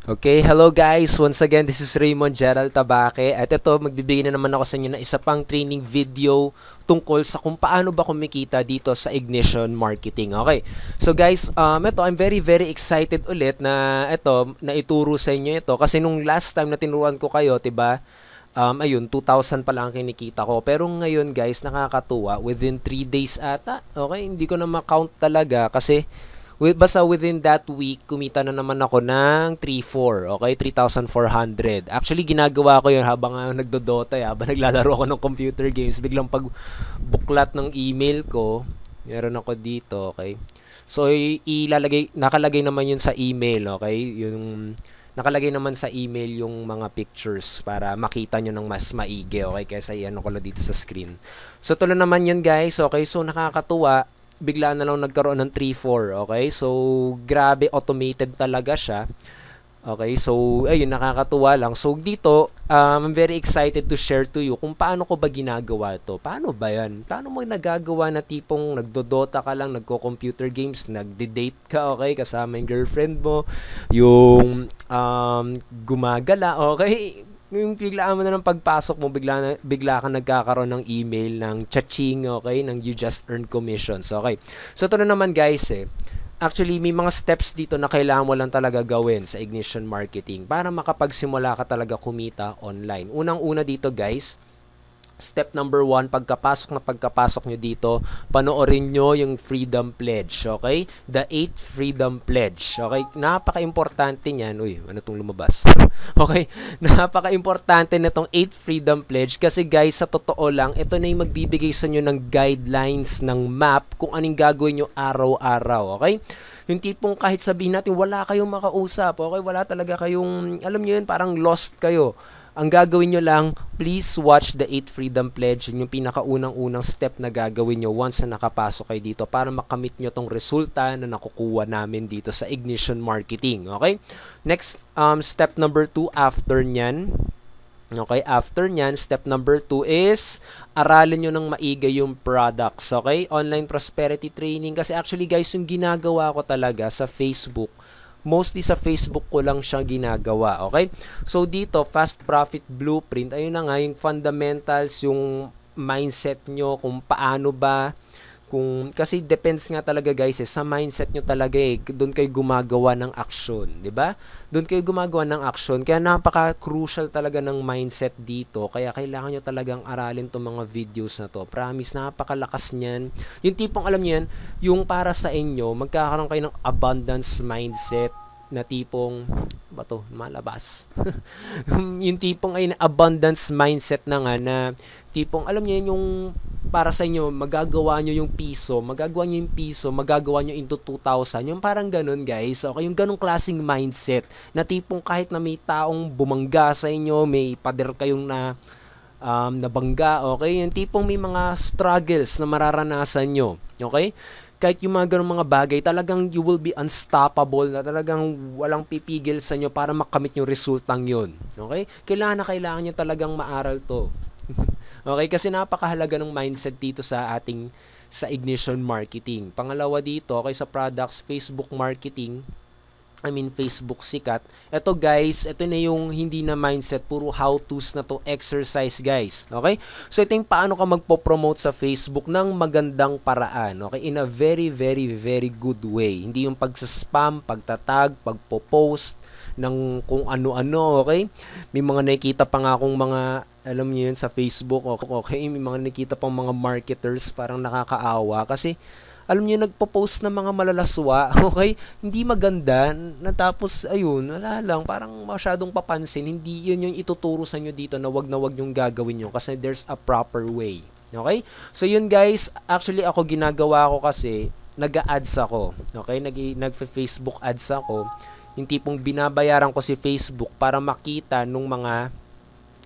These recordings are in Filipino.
Okay, hello guys. Once again, this is Raymond Gerald Tabaque. At ito, magbibigay na naman ako sa inyo ng isa pang training video tungkol sa kung paano ba kumikita dito sa Ignition Marketing. Okay. So guys, ito, I'm very excited ulit na ito, na ituro sa inyo ito. Kasi nung last time na tinuruan ko kayo, 'di ba? Ayun, 2,000 pa lang kinikita ko. Pero ngayon guys, nakakatuwa. Within 3 days ata. Okay, hindi ko na ma-count talaga kasi basta within that week, kumita na naman ako ng 3,400, okay? 3,400. Actually, ginagawa ko yun habang nagdodota, habang naglalaro ako ng computer games. Biglang pag buklat ng email ko, meron ako dito, okay? So, nakalagay naman yun sa email, okay? Nakalagay naman sa email yung mga pictures para makita nyo ng mas maigi, okay? Kaysa ano ko lang dito sa screen. So, tuloy naman yun, guys, okay? So, nakakatuwa. Bigla na lang nagkaroon ng 3-4, okay? So, grabe, automated talaga siya. Okay, so, ayun, nakakatuwa lang. So, dito, I'm very excited to share to you kung paano ko ba ginagawa to. Paano ba yan? Paano mo nagagawa na tipong nagdodota ka lang, nagko-computer games, nagde-date ka, okay? Kasama yung girlfriend mo, yung gumagala, okay? Yung biglaan mo na ng pagpasok mo, bigla ka nagkakaroon ng email ng cha-ching, okay, ng you just earned commissions, okay. So ito na naman guys actually may mga steps dito na kailangan mo lang talaga gawin sa Ignition Marketing para makapagsimula ka talaga kumita online. Unang-una dito guys, step number 1, pagkapasok nyo dito, panoorin nyo yung Freedom Pledge, okay? The 8 Freedom Pledge, okay? Napaka-importante niyan. Uy, ano tong lumabas? Okay? Napaka-importante na tong 8 Freedom Pledge kasi guys, sa totoo lang, ito na yung magbibigay sa inyo ng guidelines, ng map, kung anong gagawin nyo araw-araw, okay? Yung tipong kahit sabihin natin, wala kayong makausap, okay? Wala talaga kayong, alam nyo yun, parang lost kayo. Ang gagawin nyo lang, please watch the 8 Freedom Pledge. Yung pinakaunang-unang step na gagawin nyo once na nakapasok kayo dito para makamit nyo tong resulta na nakukuha namin dito sa Ignition Marketing. Okay? Next, step number 2 after nyan. Okay, after nyan, step number 2 is aralin nyo ng maiga yung products. Okay? Online Prosperity Training. Kasi actually guys, yung ginagawa ko talaga sa Facebook, mostly sa Facebook ko lang siya ginagawa, okay? So, dito, Fast Profit Blueprint, ayun na nga, yung fundamentals, yung mindset nyo, kung paano ba, kasi depends nga talaga guys sa mindset nyo talaga doon kayo gumagawa ng action, di ba? Doon kayo gumagawa ng action, kaya napaka-crucial talaga ng mindset dito, kaya kailangan nyo talagang aralin tong mga videos na to. Promise, napakalakas niyan. Yung tipong alam niyo yan, yung para sa inyo, magkakaroon kayo ng abundance mindset, na tipong bato malabas yung tipong ay abundance mindset na nga na tipong alam niyo yung para sa inyo magagawa niyo yung piso, magagawa niyo into 2,000, yung parang ganun guys, okay, yung ganung klaseng mindset na tipong kahit na may taong bumangga sa inyo, may pader kayong nabangga, okay, yung tipong may mga struggles na mararanasan nyo, okay, kahit yung mga ganung mga bagay, talagang you will be unstoppable, na talagang walang pipigil sa inyo para makamit yung resultang yun. Okay? Kailangan nyo talagang maaral to. Okay? Kasi napakahalaga ng mindset dito sa Ignition Marketing. Pangalawa dito, okay, sa products, Facebook Marketing, Facebook sikat. Ito guys, ito na yung hindi na mindset, puro how-tos na to, exercise guys. Okay? So ito yung paano ka magpo-promote sa Facebook ng magandang paraan. Okay? In a very good way. Hindi yung pagsa-spam, pagtatag, pagpo-post ng kung ano-ano, okay? May mga nakikita pa nga akong mga, alam niyo yun, sa Facebook, okay? May mga nakikita pang mga marketers, parang nakakaawa kasi alam niyo, nagpo-post ng mga malalaswa, okay? Hindi maganda, natapos, ayun, wala lang, parang masyadong papansin, hindi yun yung ituturo sa inyo dito na wag yung gagawin nyo kasi there's a proper way, okay? So yun guys, actually ako ginagawa ko kasi, nag-ads ako, okay? Nag-Facebook ads ako, yung tipong binabayaran ko si Facebook para makita nung mga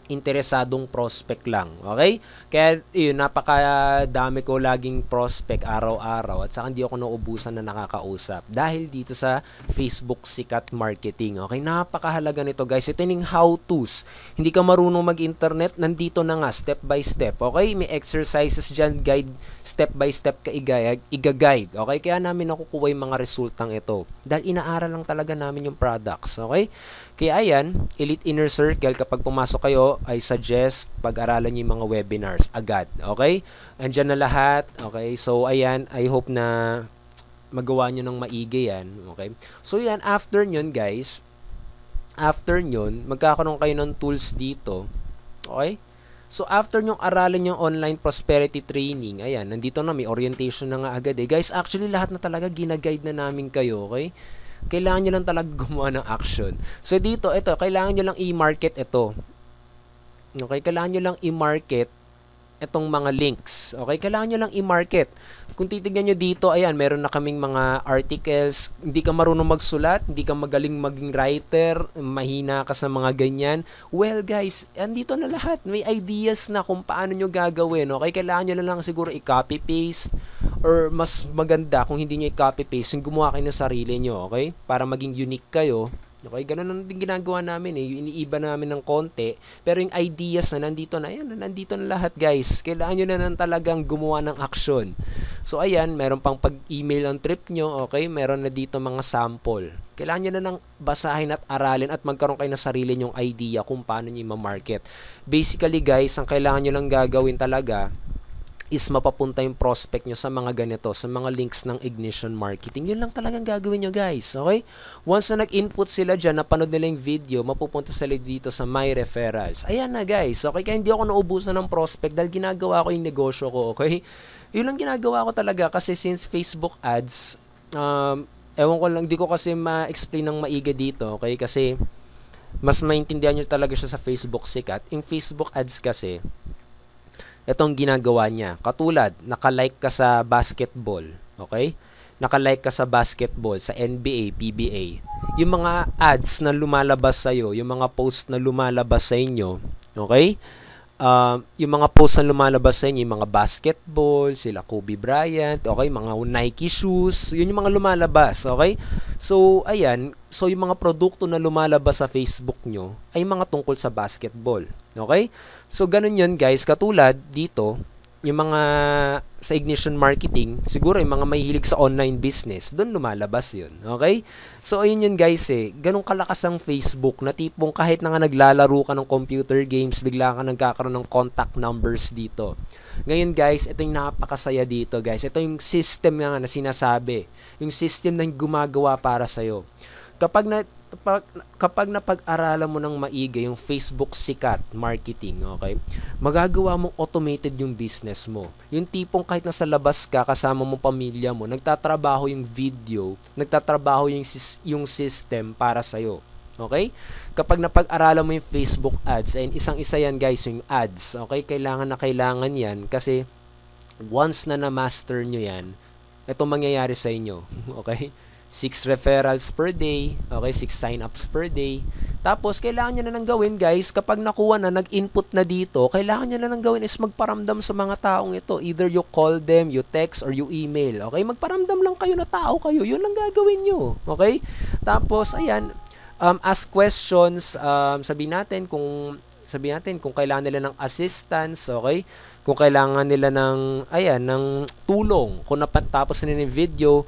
interesadong prospect lang. Okay? Kaya yun, napakadami ko laging prospect araw-araw at saka hindi ako nauubusan na nakakausap dahil dito sa Facebook Sikat Marketing. Okay? Napakahalaga nito guys. Ito yung how-tos. Hindi ka marunong mag-internet, nandito na nga, step by step. Okay? May exercises dyan, guide, step by step ka iga-guide. Okay? Kaya namin nakukuha yung mga resultang ito. Dahil inaaral lang talaga namin yung products. Okay? Kaya ayan, Elite Inner Circle, kapag pumasok kayo, I suggest pag-aralan nyo yung mga webinars agad. Okay? Andyan na lahat. Okay? So, ayan, I hope na magawa nyo ng maigi yan. Okay? So, yan, after nyon guys, after nyon, magkakaroon kayo ng tools dito. Okay? So, after nyong aralin yung online prosperity training, ayan, nandito na, may orientation na nga agad eh. Guys, actually, lahat na talaga ginaguide na namin kayo, okay? Kailangan nyo lang talaga gumawa ng action. So, dito, ito, kailangan nyo lang i-market ito. Okay? Kailangan nyo lang i-market itong mga links. Okay? Kailangan nyo lang i-market. Kung titignan nyo dito, ayan, meron na kaming mga articles. Hindi ka marunong magsulat, hindi ka magaling maging writer, mahina ka sa mga ganyan. Well, guys, andito na lahat. May ideas na kung paano nyo gagawin. Okay? Kailangan nyo lang siguro i-copy-paste or mas maganda kung hindi nyo i-copy-paste, yung gumawa kayo ng sarili nyo. Okay? Para maging unique kayo. Okay, ganun na din ginagawa namin eh. Iniiba namin ng konti. Pero yung ideas na nandito na, ayan, nandito na lahat guys. Kailangan nyo na lang talagang gumawa ng action. So ayan, meron pang pag-email ang trip nyo. Okay, meron na dito mga sample. Kailangan nyo na lang basahin at aralin at magkaroon kayo ng sarili nyong idea kung paano nyo i-market. Basically guys, ang kailangan nyo lang gagawin talaga is mapapunta yung prospect nyo sa mga ganito, sa mga links ng Ignition Marketing. Yun lang talagang gagawin nyo guys, okay? Once na nag-input sila dyan, napanood nila yung video, mapupunta sila dito sa My Referrals. Ayan na guys, okay? Kaya hindi ako naubusan ng prospect dahil ginagawa ko yung negosyo ko, okay? Yun lang ginagawa ko talaga kasi since Facebook ads, ewan ko lang, di ko kasi ma-explain ng maiga dito, okay? Kasi mas maintindihan nyo talaga siya sa Facebook Sikat. Yung Facebook ads kasi, itong ginagawa niya. Katulad, nakalike ka sa basketball. Okay? Nakalike ka sa basketball, sa NBA, PBA. Yung mga ads na lumalabas sa'yo, yung mga post na lumalabas sa inyo, okay? Yung mga post na lumalabas sa inyo, yung mga basketball, sila Kobe Bryant, okay? Mga Nike shoes, yun yung mga lumalabas, okay? So, ayan. So, yung mga produkto na lumalabas sa Facebook nyo ay mga tungkol sa basketball. Okay? So, ganun yun guys. Katulad dito, yung mga sa Ignition Marketing, siguro yung mga mahilig sa online business, doon lumalabas yun. Okay? So, ayun yun guys eh. Ganun kalakas ang Facebook na tipong kahit na nga naglalaro ka ng computer games, bigla ka nagkakaroon ng contact numbers dito. Ngayon guys, ito yung napakasaya dito guys. Ito yung system nga na sinasabi. Yung system na gumagawa para sa'yo. Kapag napag-aralan mo ng maigi yung Facebook Sikat Marketing, okay, magagawa mong automated yung business mo. Yung tipong kahit nasa labas ka, kasama mo pamilya mo, nagtatrabaho yung video, nagtatrabaho yung system para sa'yo. Okay? Kapag napag-aralan mo yung Facebook ads, and isang-isa yan guys, yung ads, okay, kailangan na kailangan yan kasi once na na-master nyo yan, ito mangyayari sa inyo. Okay? 6 referrals per day, okay, 6 sign-ups per day. Tapos, kailangan nyo na nang gawin, guys, kapag nakuha na, nag-input na dito, kailangan nyo na nang gawin is magparamdam sa mga taong ito. Either you call them, you text, or you email. Okay? Magparamdam lang kayo na tao kayo. Yun lang gagawin nyo. Okay? Tapos, ayan, ask questions, sabihin natin kung kailangan nila ng assistance, okay? Kung kailangan nila ng, ayan, ng tulong. Kung napatapos na yung video,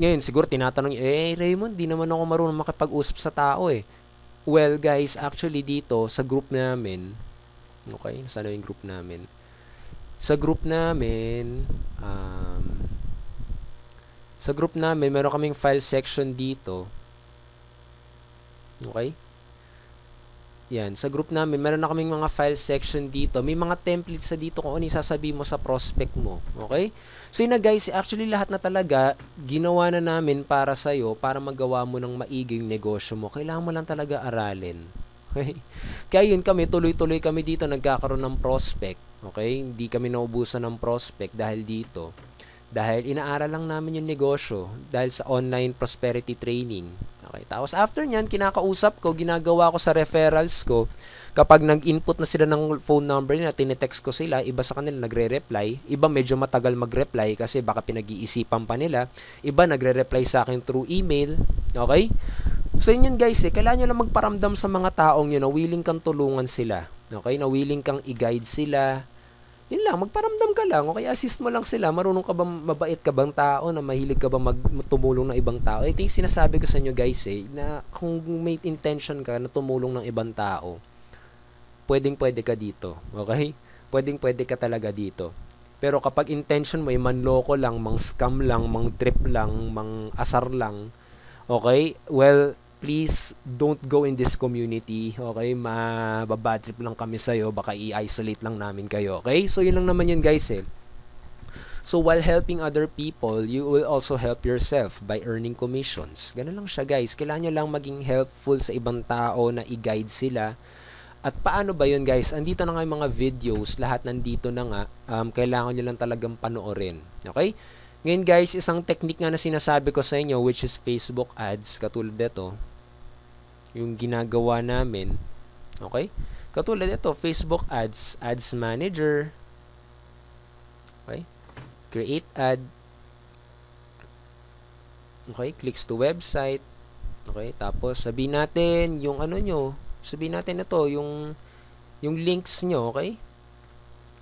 ngayon, siguro tinatanong niyo, Raymond, di naman ako marunong makipag-usap sa tao eh. Well, guys, actually dito, sa group namin, okay, saan yung group namin? Sa group namin, meron kaming file section dito. Okay? Yan, sa group namin, meron na kaming mga file section dito. May mga templates sa dito kung ano yung sasabihin mo sa prospect mo. Okay? So yun na guys, actually lahat na talaga, ginawa na namin para sa'yo, para magawa mo ng maigi yung negosyo mo. Kailangan mo lang talaga aralin. Okay? Kaya yun kami, tuloy-tuloy kami dito, nagkakaroon ng prospect. Okay? Hindi kami naubusan ng prospect dahil dito. Dahil inaaral lang namin yung negosyo dahil sa online prosperity training. Okay, tapos after nyan, kinakausap ko, ginagawa ko sa referrals ko. Kapag nag-input na sila ng phone number nila, tinetext ko sila, iba sa kanila nagre-reply, iba medyo matagal mag-reply kasi baka pinag-iisipan pa nila, iba nagre-reply sa akin through email. Okay? So yun guys, kailangan nyo lang magparamdam sa mga taong yun na willing kang tulungan sila. Okay? Na willing kang i-guide sila. Yun lang, magparamdam ka lang, okay, assist mo lang sila. Marunong ka ba, mabait ka bang tao, na mahilig ka ba tumulong ng ibang tao? Ito yung sinasabi ko sa inyo guys na kung may intention ka na tumulong ng ibang tao, pwede ka dito, okay? Pwede ka talaga dito. Pero kapag intention mo ay manloko lang, mang-scam lang, mang-trip lang, mang-asar lang, okay, well, please don't go in this community, okay? Mababad trip lang kami sa'yo, baka i-isolate lang namin kayo, okay? So yun lang naman yun guys So while helping other people, you will also help yourself by earning commissions. Ganun lang siya guys, kailangan nyo lang maging helpful sa ibang tao na i-guide sila. At paano ba yun guys? Andito na nga yung mga videos, lahat nandito na nga, kailangan nyo lang talagang panoorin, okay? Ngayon guys, isang technique nga na sinasabi ko sa inyo, which is Facebook ads, katulad dito, yung ginagawa namin, okay? Katulad ito, Facebook ads, ads manager, okay? Create ad, okay? Clicks to website, okay? Tapos sabihin natin yung ano nyo, sabihin natin ito, yung links nyo, okay?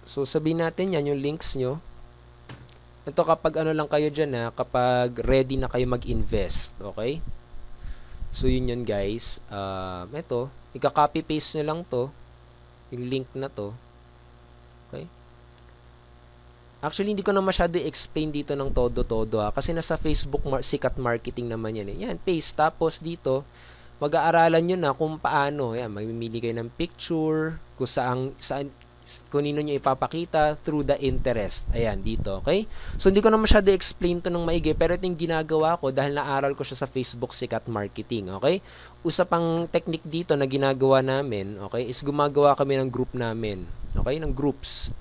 So sabihin natin yan, yung links nyo. Ito kapag ano lang kayo dyan kapag ready na kayo mag-invest, okay? So yun guys, ito, ika-copy paste nyo lang to, yung link na to, okay? Actually, hindi ko na masyado i-explain dito ng todo-todo kasi nasa Facebook sikat marketing naman yan Yan, paste, tapos dito, mag-aaralan nyo na kung paano, yan, mamimili kayo ng picture, kung saan kunino nyo ipapakita through the interest. Ayan, dito, okay? So, hindi ko na masyado explain to ng maigi, pero ito yung ginagawa ko dahil naaral ko siya sa Facebook sikat marketing, okay? Usapang technique dito na ginagawa namin, okay, is gumagawa kami ng group namin, okay, ng groups.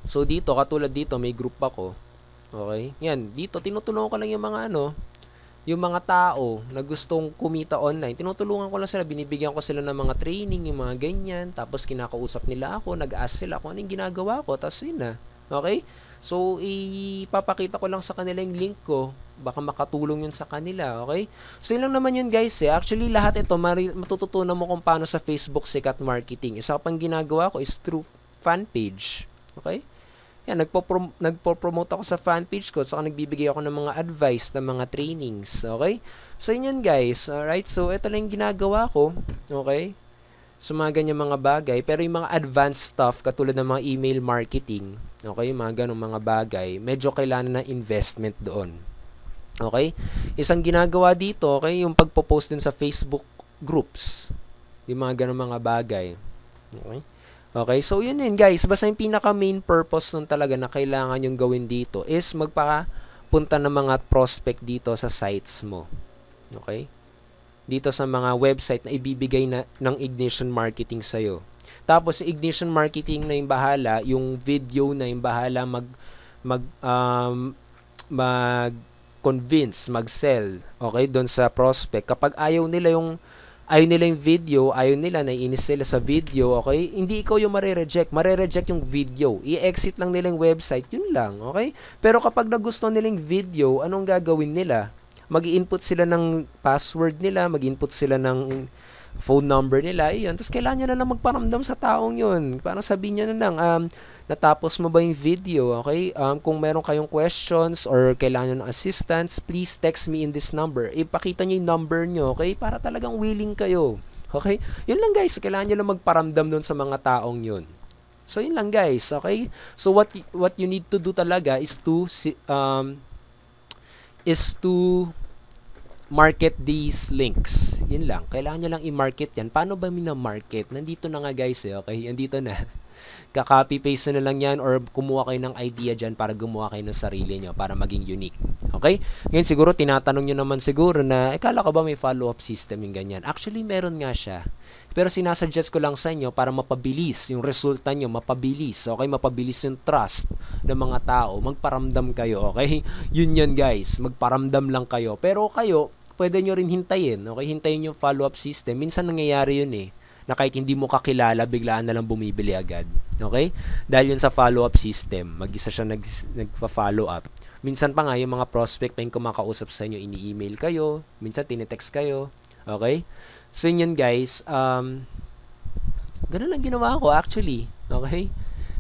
So, dito, katulad dito, may group ako, okay? Yan, dito, tinutulungan ko lang yung mga yung mga tao na gustong kumita online, tinutulungan ko lang sila, binibigyan ko sila ng mga training, yung mga ganyan, tapos kinakausap nila ako, nag-ask sila kung anong ginagawa ko, tapos yun na. Okay? So, ipapakita ko lang sa kanila yung link ko, baka makatulong yun sa kanila, okay? So, yun lang naman yun guys Actually, lahat ito, matututunan mo kung paano sa Facebook sikat marketing. Isa pang ginagawa ko is through fan page, okay? Yan, nagpo-promote ako sa fan page ko, saka nagbibigay ako ng mga advice, ng mga trainings, okay? So, yun guys, alright? So, ito lang yung ginagawa ko, okay? So, mga ganyan mga bagay, pero yung mga advanced stuff, katulad ng mga email marketing, okay? Mga ganong mga bagay, medyo kailangan ng investment doon, okay? Isang ginagawa dito, okay? Yung pagpo-post din sa Facebook groups, yung mga ganong mga bagay, okay? Okay, so yun guys, basta yung pinaka main purpose nun talaga na kailangan yung gawin dito is magpapunta ng mga prospect dito sa sites mo. Okay? Dito sa mga website na ibibigay ng Ignition Marketing sa'yo. Tapos Ignition Marketing na yung bahala, yung video na yung bahala mag-convince, mag-sell, okay, doon sa prospect. Kapag ayaw nila yung video, ayaw nila, naiinis sila sa video, okay? Hindi ikaw yung marereject yung video. I-exit lang nila yung website, yun lang, okay? Pero kapag nagustuhan nila yung video, anong gagawin nila? Mag-i-input sila ng password nila, mag-input sila ng phone number nila, iyon. Tapos kailangan nyo na lang magparamdam sa taong yun. Parang sabihin nyo na lang, natapos mo ba yung video, okay? Kung meron kayong questions or kailangan nyo ng assistance, please text me in this number. Ipakita nyo yung number nyo, okay? Para talagang willing kayo, okay? Yun lang guys, kailangan nyo lang magparamdam dun sa mga taong yun. So yun lang guys, okay? So what you need to do talaga is to market these links. Yun lang. Kailangan nyo lang i-market yan. Paano ba mina-market? Nandito na nga guys okay? Andito na. Ka-copy-paste na lang yan or kumuha kayo ng idea dyan para gumawa kayo ng sarili nyo para maging unique. Okay? Ngayon siguro tinatanong nyo naman siguro na, kala ko ba may follow-up system yung ganyan? Actually, meron nga siya. Pero sinasuggest ko lang sa inyo para mapabilis yung resulta nyo, mapabilis. Okay? Mapabilis yung trust ng mga tao. Magparamdam kayo. Okay? Yun guys. Magparamdam lang kayo. Pero kayo, pwede nyo rin hintayin. Okay? Hintayin yung follow-up system. Minsan nangyayari yun na kahit hindi mo kakilala, biglaan na lang bumibili agad. Okay? Dahil yun sa follow-up system. Mag-isa siya nagpa-follow up. Minsan pa nga yung mga prospect pa yung kumakausap sa inyo, ini-email kayo, minsan tinetext kayo. Okay? So yun guys. Ganun lang ginawa ko actually. Okay?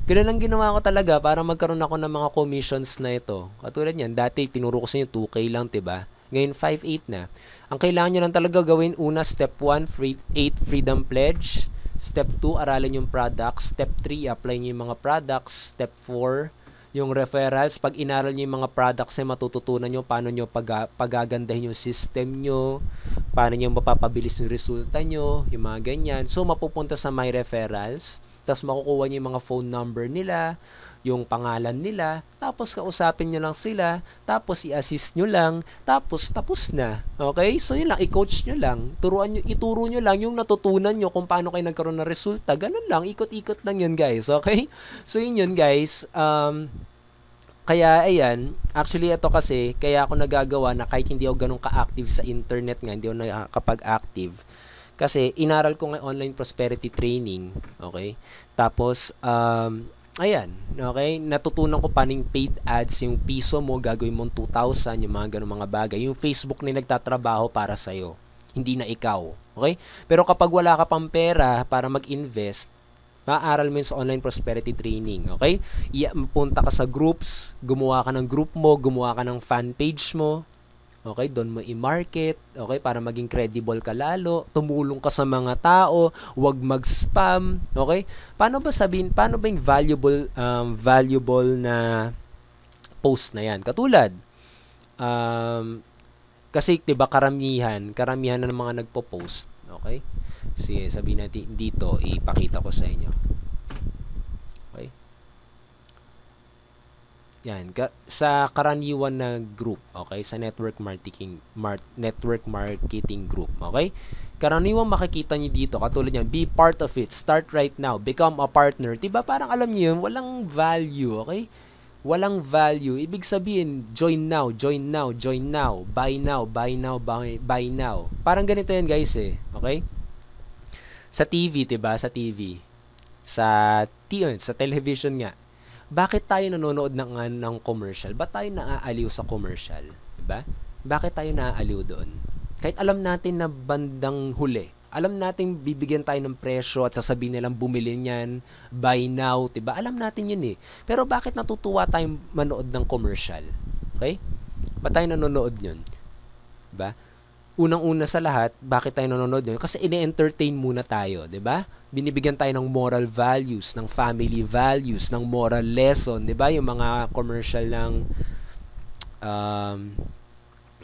Ganun lang ginawa ko talaga para magkaroon ako ng mga commissions na ito. Katulad yan, dati tinuro ko sa inyo 2K lang, diba? Ngayon, 5.8 na. Ang kailangan nyo lang talaga gawin, una, step 1, 8 freedom pledge. Step 2, aralin yung products. Step 3, apply nyo yung mga products. Step 4, yung referrals. Pag inaral nyo yung mga products, ay matututunan nyo paano nyo pagagandahin yung system nyo, paano nyo mapapabilis yung resulta nyo, yung mga ganyan. So, mapupunta sa my referrals. Tapos, makukuha nyo yung mga phone number nila, yung pangalan nila, tapos kausapin nyo lang sila, tapos i-assist nyo lang, tapos tapos na. Okay? So yun lang, i-coach nyo lang, ituro nyo lang yung natutunan nyo kung paano kayo nagkaroon ng resulta. Ganun lang, ikot-ikot lang yun guys. Okay? So yun guys. Kaya ayan, actually ito kasi, kaya ako nagagawa na kahit hindi ako ganun ka-active sa internet nga, hindi ako nakakapag-active. Kasi inaral ko nga online prosperity training. Okay? Tapos, ayan, okay? Natutunan ko paano yung paid ads, yung piso mo, gagawin mong 2,000, yung mga ganun mga bagay. Yung Facebook na nagtatrabaho para sa'yo, hindi na ikaw. Okay? Pero kapag wala ka pang pera para mag-invest, maaaral mo yun sa online prosperity training. Okay? Punta ka sa groups, gumawa ka ng group mo, gumawa ka ng fan page mo. Okay, doon mo i-market, okay, para maging credible ka lalo, tumulong ka sa mga tao, huwag mag-spam, okay? Paano ba yung valuable na post na yan? Katulad, kasi 'di ba karamihan na ng mga nagpo-post, okay? Sige, sabihin natin dito, ipakita ko sa inyo. Okay? Yan, sa karaniwan na group, okay, sa network marketing group, okay, karaniwan makikita nyo dito, katulad yan, be part of it, start right now, become a partner, diba parang alam nyo yun, walang value, okay, walang value, ibig sabihin, join now, buy now, parang ganito yan guys okay, sa TV, diba, sa television nga. Bakit tayo nanonood ng commercial? Ba't tayo naaaliw sa commercial? Diba? Bakit tayo naaaliw doon? Kahit alam natin na bandang huli, alam natin bibigyan tayo ng presyo at sasabihin nilang bumili niyan, buy now, diba? Alam natin yun Pero bakit natutuwa tayong manood ng commercial? Okay? Ba't tayo nanonood yun? Diba? Unang-una sa lahat, bakit tayo nanonood yun? Kasi ine-entertain muna tayo, diba? Binibigyan tayo ng moral values, ng family values, ng moral lesson, 'di ba? Yung mga commercial ng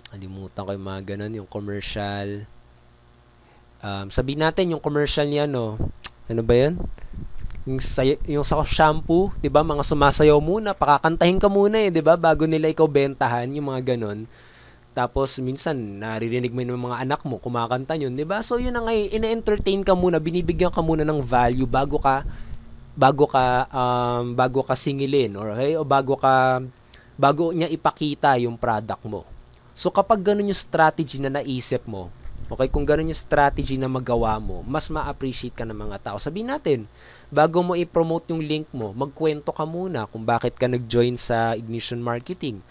alimutan ko yung mga ganun, yung commercial sabihin natin yung commercial niya ano ba 'yun? Yung sa shampoo, 'di ba? Mga sumasayaw muna, pakakantahin ka muna 'di ba? Bago nila ikaw bentahan, yung mga ganun. Tapos minsan naririnig mo yung mga anak mo kumakanta yun, 'di ba? So yun na nga, ine-entertain ka muna, binibigyan ka muna ng value bago ka singilin or okay, o bago niya ipakita yung product mo. So kapag ganun yung strategy na naisip mo, okay, kung ganun yung strategy na magawa mo, mas ma-appreciate ka ng mga tao. Sabihin natin, bago mo i-promote yung link mo, magkwento ka muna kung bakit ka nag-join sa Ignition Marketing.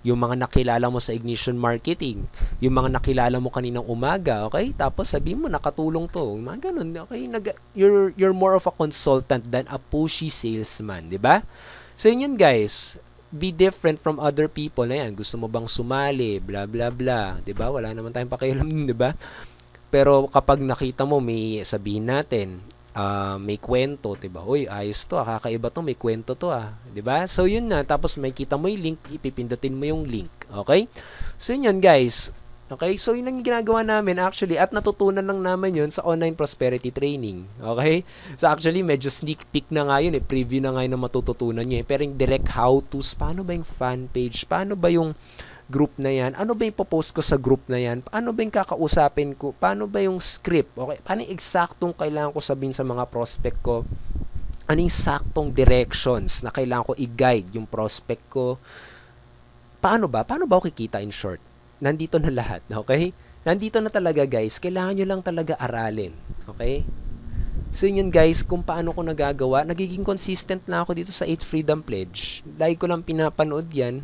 Yung mga nakilala mo sa Ignition Marketing, yung mga nakilala mo kaninang umaga, okay? Tapos sabihin mo, nakatulong to. Mga ganun, okay? You're more of a consultant than a pushy salesman, di ba? So yun guys, be different from other people na yan. Gusto mo bang sumali, bla bla bla, di ba? Wala naman tayong pakialam, di ba? Pero kapag nakita mo, may sabihin natin, may kwento, 'di ba? Uy, ayos 'to, kakaiba 'to, may kwento 'to, 'di ba? So 'yun na, tapos may kita mo 'yung link, ipipindutin mo 'yung link, okay? So 'yun guys. Okay? So, yun ang ginagawa namin actually at natutunan lang naman yun sa online prosperity training. Okay? So, actually, medyo sneak peek na nga yun eh. Preview na nga yun na matututunan nyo eh. Pero yung direct how-tos, paano ba yung fan page? Paano ba yung group na yan? Ano ba yung popost ko sa group na yan? Paano ba yung kakausapin ko? Paano ba yung script? Okay? Paano yung eksaktong kailangan ko sabihin sa mga prospect ko? Ano yung saktong directions na kailangan ko i-guide yung prospect ko? Paano ba? Paano ba ako kikita in short? Nandito na lahat, okay? Nandito na talaga guys, kailangan nyo lang talaga aralin, okay? So yun guys, kung paano ko nagagawa, nagiging consistent na ako dito sa 8 Freedom Pledge. Lagi ko lang pinapanood yan,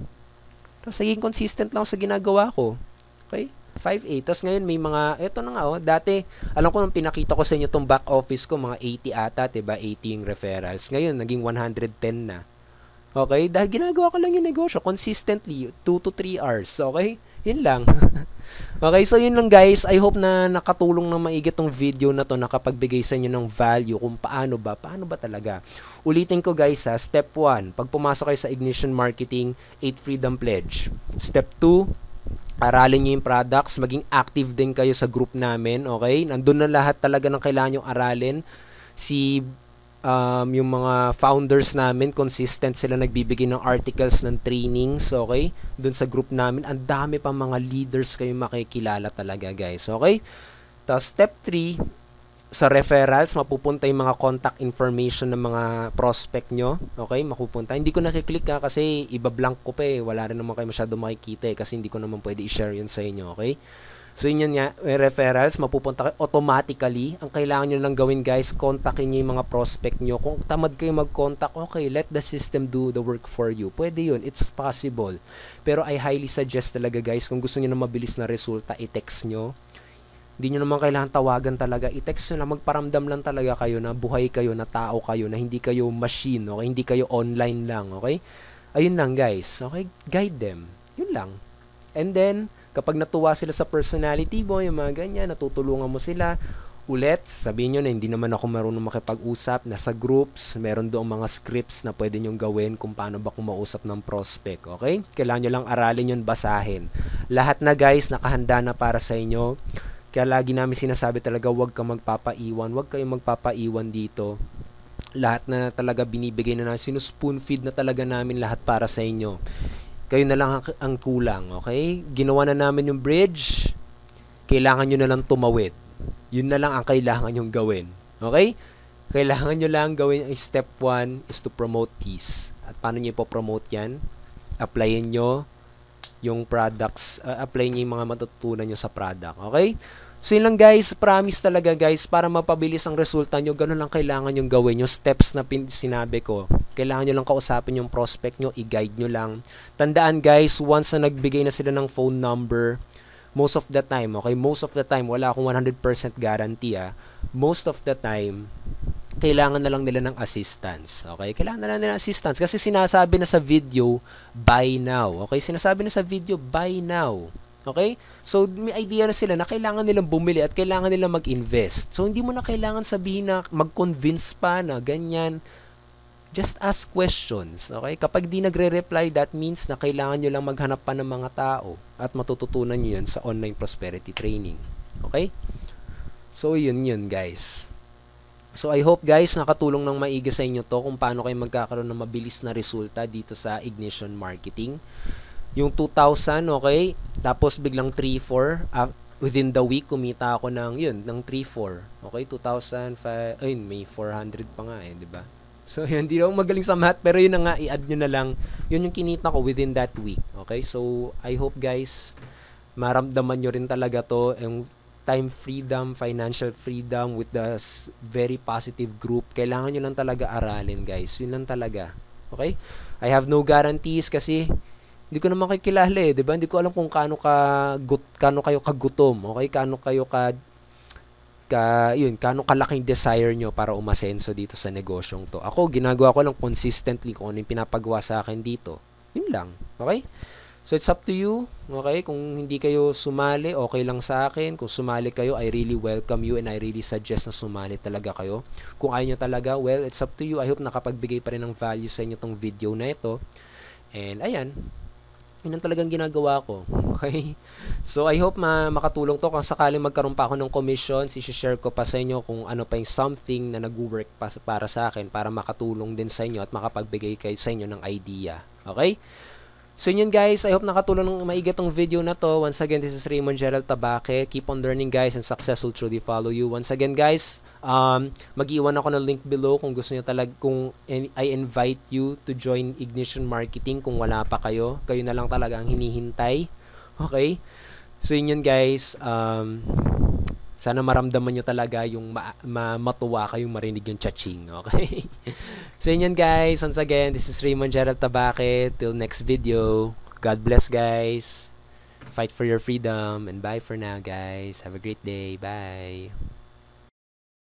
tapos naging consistent lang ako sa ginagawa ko, okay? 5-8, tapos ngayon may mga, eto na nga dati, alam ko nung pinakita ko sa inyo tong back office ko, mga 80 ata, diba? 80 yung referrals. Ngayon, naging 110 na. Okay? Dahil ginagawa ko lang yung negosyo consistently, 2 to 3 hours. Okay? Yun lang. Okay, so yun lang guys. I hope na nakatulong na maigi tong video na to, nakapagbigay sa inyo ng value kung paano ba talaga. Ulitin ko guys ha, step 1, pag pumasok kayo sa Ignition Marketing, 8 Freedom Pledge. Step 2, aralin nyo yung products, maging active din kayo sa group namin, okay? Nandun na lahat talaga ng kailangan nyo aralin. Yung mga founders namin, consistent sila nagbibigay ng articles ng trainings, okay? Doon sa group namin, ang dami pa mga leaders kayo makikilala talaga guys, okay? Tapos step 3, sa referrals, mapupunta yung mga contact information ng mga prospect nyo, okay? Mapupunta. Hindi ko nakiklik kasi iba-blank ko pa eh. Wala rin naman kayo masyado makikita eh, kasi hindi ko naman pwede i-share yun sa inyo, okay? So, yun nga, referrals, mapupunta kayo automatically. Ang kailangan nyo lang gawin, guys, kontakin nyo yung mga prospect nyo. Kung tamad kayo mag-contact, okay, let the system do the work for you. Pwede yun, it's possible. Pero I highly suggest talaga, guys, kung gusto nyo na mabilis na resulta, i-text nyo. Hindi nyo naman kailangan tawagan talaga. I-text nyo lang, magparamdam lang talaga kayo na buhay kayo, na tao kayo, na hindi kayo machine, okay? Hindi kayo online lang, okay? Ayun lang, guys. Okay? Guide them. Yun lang. And then, kapag natuwa sila sa personality mo, yung mga ganyan, natutulungan mo sila, ulit, sabihin nyo na hindi naman ako marunong makipag-usap, nasa groups, meron doong mga scripts na pwede nyong gawin kung paano ba kumausap ng prospect, okay? Kailangan nyo lang aralin yun, basahin. Lahat na guys, nakahanda na para sa inyo. Kaya lagi namin sinasabi talaga, huwag kang magpapaiwan, huwag kayong magpapaiwan dito. Lahat na talaga binibigay na sinuspoon feed na talaga namin lahat para sa inyo. Kayo na lang ang kulang, okay? Ginawa na namin yung bridge, kailangan nyo na lang tumawid. Yun na lang ang kailangan nyong gawin, okay? Kailangan nyo lang gawin, step 1 is to promote peace. At paano nyo ipopromote yan? Applyin nyo yung products, applyin nyo yung mga matutunan nyo sa product, okay? So yun lang guys, promise talaga guys, para mapabilis ang resulta nyo, ganun lang kailangan yung gawin, yung steps na sinabi ko. Kailangan nyo lang kausapin yung prospect nyo, i-guide nyo lang. Tandaan guys, once na nagbigay na sila ng phone number, most of the time, okay, most of the time, wala akong 100% guarantee most of the time, kailangan na lang nila ng assistance, okay? Kailangan na lang nila ng assistance kasi sinasabi na sa video, buy now, okay? Sinasabi na sa video, buy now. Okay? So, may idea na sila na kailangan nilang bumili at kailangan nilang mag-invest. So, hindi mo na kailangan sabihin na mag-convince pa na ganyan. Just ask questions. Okay? Kapag di nagre-reply, that means na kailangan nyo lang maghanap pa ng mga tao at matututunan nyo yun sa online prosperity training. Okay? So, yun guys. So, I hope guys, nakatulong ng maigi sa inyo to kung paano kayo magkakaroon ng mabilis na resulta dito sa Ignition Marketing. Yung 2,000, okay? Tapos biglang 3-4. Within the week, kumita ako ng 3-4. Okay? 2,005. Ayun, may 400 pa nga di ba? So, yun, hindi ako magaling sa math, pero yun na nga, i-add nyo na lang. Yun yung kinita ko within that week. Okay? So, I hope guys, maramdaman nyo rin talaga to, yung time freedom, financial freedom with the very positive group. Kailangan nyo lang talaga aralin, guys. Yun lang talaga. Okay? I have no guarantees kasi hindi ko naman kayo kilala di ba? Hindi ko alam kung kaano kayo kagutom, okay? Kaano kalaking desire nyo para umasenso dito sa negosyong to. Ako, ginagawa ko lang consistently kung ano yung pinapagawa sa akin dito. Yun lang, okay? So, it's up to you, okay? Kung hindi kayo sumali, okay lang sa akin. Kung sumali kayo, I really welcome you and I really suggest na sumali talaga kayo. Kung ayaw nyo talaga, well, it's up to you. I hope nakapagbigay pa rin ng value sa inyo tong video na ito. And, ayan. Yun ang talagang ginagawa ko. Okay? So, I hope makatulong to. Kung sakaling magkaroon pa ako ng commission, share ko pa sa inyo kung ano pa yung something na nag-work para sa akin para makatulong din sa inyo at makapagbigay kayo sa inyo ng idea. Okay? So yun guys, I hope nakatulong ng maiga tong video na to. Once again, this is Raymond Gerald Tabaque. Keep on learning guys and success will truly follow you. Once again guys, mag-iwan ako ng link below kung gusto niyo kung I invite you to join Ignition Marketing kung wala pa kayo. Kayo na lang talaga ang hinihintay. Okay? So yun guys, sana maramdaman nyo talaga yung matuwa kayong marinig yung cha-ching, okay? So yun guys, once again, this is Raymond Gerald Tabaque. Till next video, God bless guys. Fight for your freedom and bye for now guys. Have a great day. Bye.